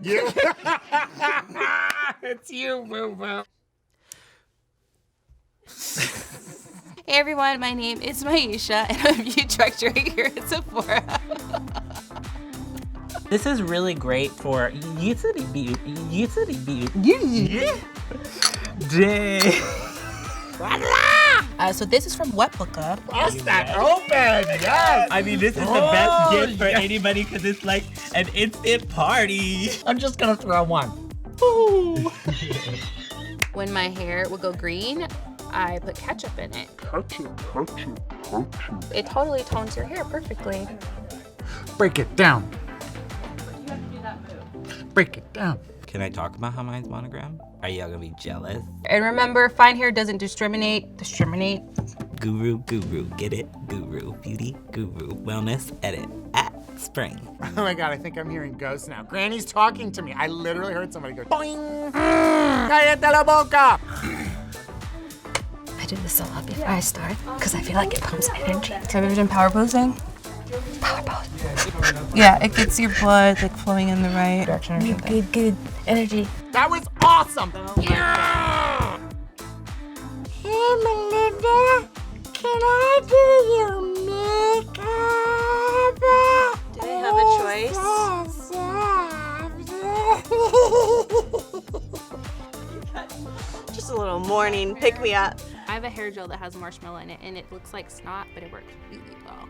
You. It's you, boo-boo. Hey everyone, my name is Maisha, and I'm a beauty director here at Sephora. This is really great for utility beauty. So this is from Blooper. Bust that open, yes! I mean, this is the best gift for anybody because it's like an instant party. I'm just gonna throw one. When my hair would go green, I put ketchup in it. It totally tones your hair perfectly. Break it down. Break it down. Can I talk about how mine's monogram? Are y'all gonna be jealous? And remember, fine hair doesn't discriminate. Guru, get it? Guru, beauty, guru, wellness, edit, at spring. Oh my God, I think I'm hearing ghosts now. Granny's talking to me. I literally heard somebody go, boing! Cállate la boca! I do this a lot before I start because I feel like it pumps energy. Have you ever done power posing? Power pose. Yeah, it gets your blood like flowing in the right direction or something. Good energy. That was awesome! Yeah! Hey, Melinda, can I do your makeup? Do they have a choice? Just a little morning pick-me-up. I have a hair gel that has marshmallow in it, and it looks like snot, but it works really well.